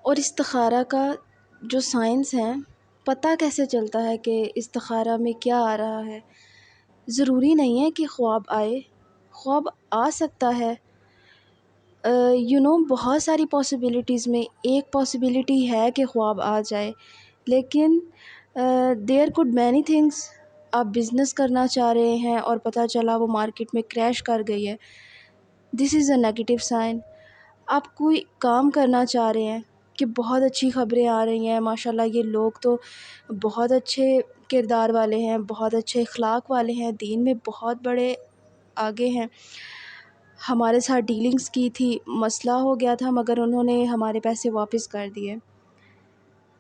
اور استخارہ کا جو سائنس ہے، پتہ کیسے چلتا ہے کہ استخارہ میں کیا آ رہا ہے؟ ضروری نہیں ہے کہ خواب آئے، خواب آ سکتا ہے۔ بہت ساری پاسبلٹیز میں ایک پاسبلٹی ہے کہ خواب آ جائے، لیکن دیر کوڈ مینی تھنگس۔ آپ بزنس کرنا چاہ رہے ہیں اور پتہ چلا وہ مارکیٹ میں کریش کر گئی ہے، دس از اے نیگیٹو سائن۔ آپ کوئی کام کرنا چاہ رہے ہیں کہ بہت اچھی خبریں آ رہی ہیں، ماشاءاللہ یہ لوگ تو بہت اچھے کردار والے ہیں، بہت اچھے اخلاق والے ہیں، دین میں بہت بڑے آگے ہیں، ہمارے ساتھ ڈیلنگز کی تھی، مسئلہ ہو گیا تھا مگر انہوں نے ہمارے پیسے واپس کر دیے۔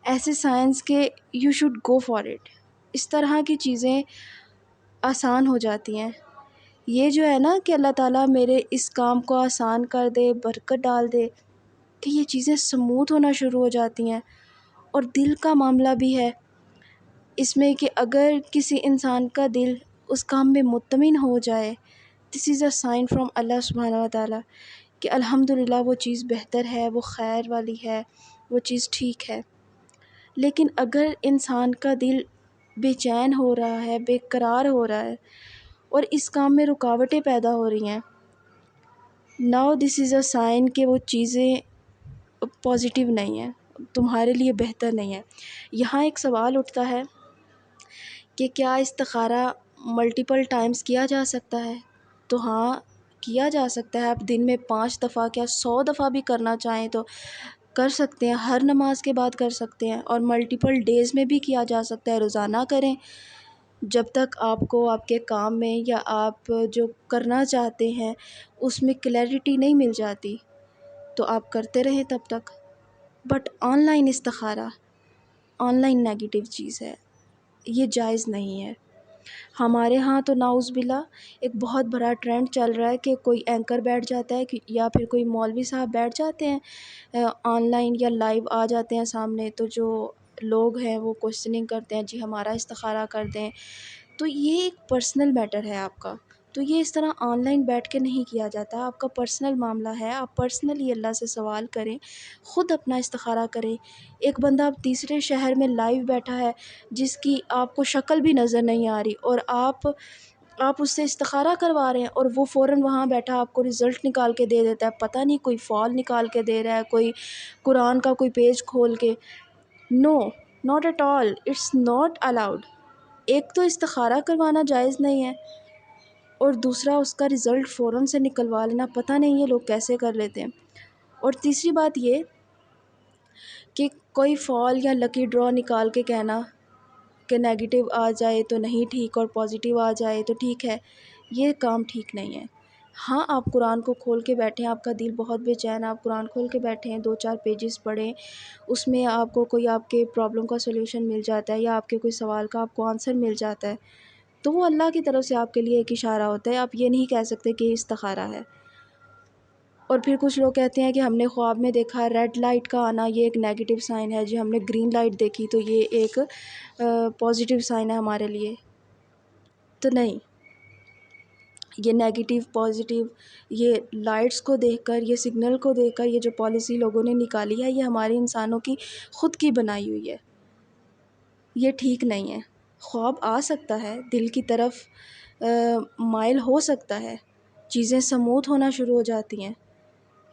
ایسے سائنس کے you should go for it. اس طرح کی چیزیں آسان ہو جاتی ہیں۔ یہ جو ہے نا کہ اللہ تعالیٰ میرے اس کام کو آسان کر دے، برکت ڈال دے، کہ یہ چیزیں سموتھ ہونا شروع ہو جاتی ہیں۔ اور دل کا معاملہ بھی ہے اس میں کہ اگر کسی انسان کا دل اس کام میں مطمئن ہو جائے، دس از اے سائن فرام اللہ سبحانہ و تعالیٰ کہ الحمدللہ وہ چیز بہتر ہے، وہ خیر والی ہے، وہ چیز ٹھیک ہے۔ لیکن اگر انسان کا دل بے چین ہو رہا ہے، بے قرار ہو رہا ہے اور اس کام میں رکاوٹیں پیدا ہو رہی ہیں، now this is a sign کہ وہ چیزیں پازیٹیو نہیں ہیں، تمہارے لیے بہتر نہیں ہے۔ یہاں ایک سوال اٹھتا ہے کہ کیا استخارہ ملٹیپل ٹائمز کیا جا سکتا ہے؟ تو ہاں، کیا جا سکتا ہے۔ آپ دن میں 5 دفعہ کیا 100 دفعہ بھی کرنا چاہیں تو کر سکتے ہیں، ہر نماز کے بعد کر سکتے ہیں، اور ملٹیپل ڈیز میں بھی کیا جا سکتا ہے، روزانہ کریں۔ جب تک آپ کو آپ کے کام میں یا آپ جو کرنا چاہتے ہیں اس میں کلیئرٹی نہیں مل جاتی تو آپ کرتے رہیں تب تک۔ بٹ آن لائن استخارہ، آن لائن نیگیٹو چیز ہے، یہ جائز نہیں ہے۔ ہمارے ہاں تو نعوذ باللہ ایک بہت بڑا ٹرینڈ چل رہا ہے کہ کوئی اینکر بیٹھ جاتا ہے یا پھر کوئی مولوی صاحب بیٹھ جاتے ہیں آن لائن یا لائیو آ جاتے ہیں سامنے، تو جو لوگ ہیں وہ کوشچننگ کرتے ہیں، جی ہمارا استخارہ کر دیں۔ تو یہ ایک پرسنل میٹر ہے آپ کا، تو یہ اس طرح آن لائن بیٹھ کے نہیں کیا جاتا، آپ کا پرسنل معاملہ ہے، آپ پرسنلی اللہ سے سوال کریں، خود اپنا استخارہ کریں۔ ایک بندہ اب تیسرے شہر میں لائیو بیٹھا ہے جس کی آپ کو شکل بھی نظر نہیں آ رہی، اور آپ اس سے استخارہ کروا رہے ہیں، اور وہ فوراً وہاں بیٹھا آپ کو رزلٹ نکال کے دے دیتا ہے، پتہ نہیں کوئی فال نکال کے دے رہا ہے، کوئی قرآن کا کوئی پیج کھول کے۔ No, not at all, it's not allowed. ایک تو استخارہ کروانا جائز نہیں ہے، اور دوسرا اس کا رزلٹ فوراً سے نکلوا لینا، پتہ نہیں یہ لوگ کیسے کر لیتے ہیں۔ اور تیسری بات یہ کہ کوئی فال یا لکی ڈرا نکال کے کہنا کہ نیگیٹو آ جائے تو نہیں ٹھیک اور پازیٹیو آ جائے تو ٹھیک ہے، یہ کام ٹھیک نہیں ہے۔ ہاں، آپ قرآن کو کھول کے بیٹھیں، آپ کا دل بہت بے چین، آپ قرآن کھول کے بیٹھیں، 2-4 پیجز پڑھیں، اس میں آپ کو کوئی آپ کے پرابلم کا سولوشن مل جاتا ہے یا آپ کے کوئی سوال کا آپ کو آنسر مل جاتا ہے، تو وہ اللہ کی طرف سے آپ کے لیے ایک اشارہ ہوتا ہے، آپ یہ نہیں کہہ سکتے کہ یہ استخارہ ہے۔ اور پھر کچھ لوگ کہتے ہیں کہ ہم نے خواب میں دیکھا ریڈ لائٹ کا آنا، یہ ایک نیگیٹو سائن ہے، جی ہم نے گرین لائٹ دیکھی تو یہ ایک پازیٹیو سائن ہے ہمارے لیے۔ تو نہیں، یہ نیگیٹو پازیٹیو، یہ لائٹس کو دیکھ کر، یہ سگنل کو دیکھ کر، یہ جو پالیسی لوگوں نے نکالی ہے یہ ہمارے انسانوں کی خود کی بنائی ہوئی ہے، یہ ٹھیک نہیں ہے۔ خواب آ سکتا ہے، دل کی طرف مائل ہو سکتا ہے، چیزیں سموتھ ہونا شروع ہو جاتی ہیں،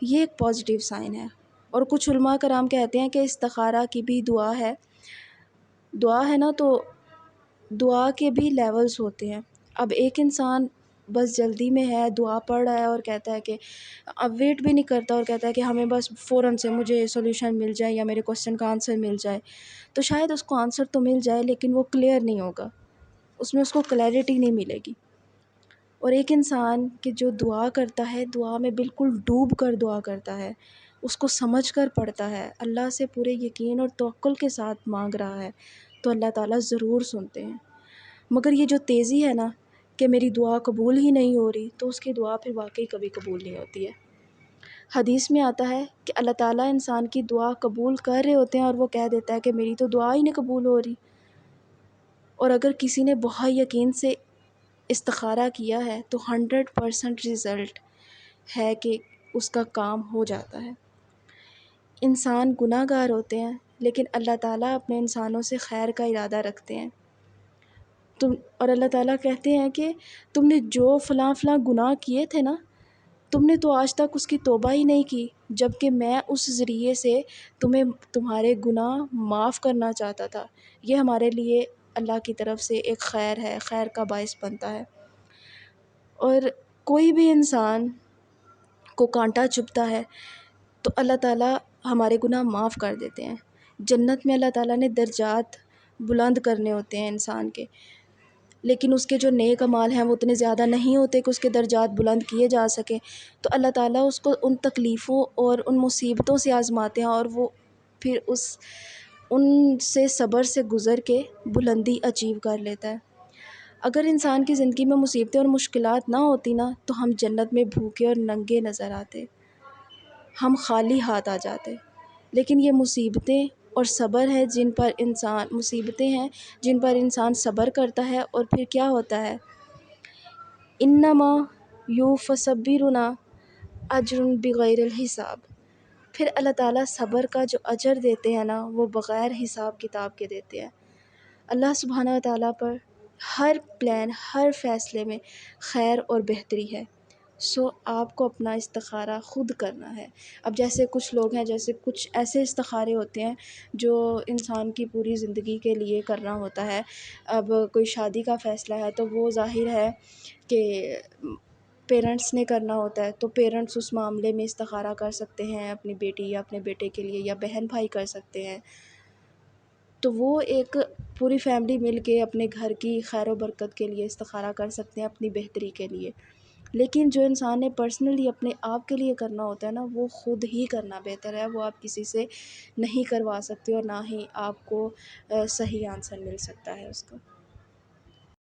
یہ ایک پازیٹیو سائن ہے۔ اور کچھ علماء کرام کہتے ہیں کہ استخارہ کی بھی دعا ہے، دعا ہے نا، تو دعا کے بھی لیولز ہوتے ہیں۔ اب ایک انسان بس جلدی میں ہے، دعا پڑھ رہا ہے اور کہتا ہے کہ اب ویٹ بھی نہیں کرتا اور کہتا ہے کہ ہمیں بس فوراً سے مجھے سولوشن مل جائے یا میرے کوسچن کا آنسر مل جائے، تو شاید اس کو آنسر تو مل جائے لیکن وہ کلیئر نہیں ہوگا، اس میں اس کو کلیئرٹی نہیں ملے گی۔ اور ایک انسان کہ جو دعا کرتا ہے، دعا میں بالکل ڈوب کر دعا کرتا ہے، اس کو سمجھ کر پڑھتا ہے، اللہ سے پورے یقین اور توکل کے ساتھ مانگ رہا ہے، تو اللہ تعالیٰ ضرور سنتے ہیں۔ مگر یہ جو تیزی ہے نا کہ میری دعا قبول ہی نہیں ہو رہی، تو اس کی دعا پھر واقعی کبھی قبول نہیں ہوتی ہے۔ حدیث میں آتا ہے کہ اللہ تعالیٰ انسان کی دعا قبول کر رہے ہوتے ہیں اور وہ کہہ دیتا ہے کہ میری تو دعا ہی نہیں قبول ہو رہی۔ اور اگر کسی نے بہت یقین سے استخارہ کیا ہے تو 100% رزلٹ ہے کہ اس کا کام ہو جاتا ہے۔ انسان گناہ گار ہوتے ہیں لیکن اللہ تعالیٰ اپنے انسانوں سے خیر کا ارادہ رکھتے ہیں۔ اور اللہ تعالیٰ کہتے ہیں کہ تم نے جو فلاں فلاں گناہ کیے تھے نا، تم نے تو آج تک اس کی توبہ ہی نہیں کی، جبکہ میں اس ذریعے سے تمہارے گناہ معاف کرنا چاہتا تھا۔ یہ ہمارے لیے اللہ کی طرف سے ایک خیر ہے، خیر کا باعث بنتا ہے۔ اور کوئی بھی انسان کو کانٹا چبھتا ہے تو اللہ تعالیٰ ہمارے گناہ معاف کر دیتے ہیں۔ جنت میں اللہ تعالیٰ نے درجات بلند کرنے ہوتے ہیں انسان کے، لیکن اس کے جو نیک اعمال ہیں وہ اتنے زیادہ نہیں ہوتے کہ اس کے درجات بلند کیے جا سکیں، تو اللہ تعالیٰ اس کو ان تکلیفوں اور ان مصیبتوں سے آزماتے ہیں، اور وہ پھر ان سے صبر سے گزر کے بلندی اچیو کر لیتا ہے۔ اگر انسان کی زندگی میں مصیبتیں اور مشکلات نہ ہوتی نا، تو ہم جنت میں بھوکے اور ننگے نظر آتے، ہم خالی ہاتھ آ جاتے۔ لیکن یہ مصیبتیں اور صبر ہے مصیبتیں ہیں جن پر انسان صبر کرتا ہے، اور پھر کیا ہوتا ہے، انما یوفصبرنا اجر بغیر الحساب، پھر اللہ تعالیٰ صبر کا جو اجر دیتے ہیں نا، وہ بغیر حساب کتاب کے دیتے ہیں۔ اللہ سبحانہ و تعالیٰ پر ہر پلان، ہر فیصلے میں خیر اور بہتری ہے۔ آپ کو اپنا استخارہ خود کرنا ہے۔ اب جیسے کچھ لوگ ہیں، جیسے کچھ ایسے استخارے ہوتے ہیں جو انسان کی پوری زندگی کے لیے کرنا ہوتا ہے۔ اب کوئی شادی کا فیصلہ ہے تو وہ ظاہر ہے کہ پیرنٹس نے کرنا ہوتا ہے، تو پیرنٹس اس معاملے میں استخارہ کر سکتے ہیں اپنی بیٹی یا اپنے بیٹے کے لیے، یا بہن بھائی کر سکتے ہیں۔ تو وہ ایک پوری فیملی مل کے اپنے گھر کی خیر و برکت کے لیے استخارہ کر سکتے ہیں، اپنی بہتری کے لیے۔ لیکن جو انسان نے پرسنلی اپنے آپ کے لیے کرنا ہوتا ہے نا، وہ خود ہی کرنا بہتر ہے، وہ آپ کسی سے نہیں کروا سکتے، اور نہ ہی آپ کو صحیح آنسر مل سکتا ہے اس کا۔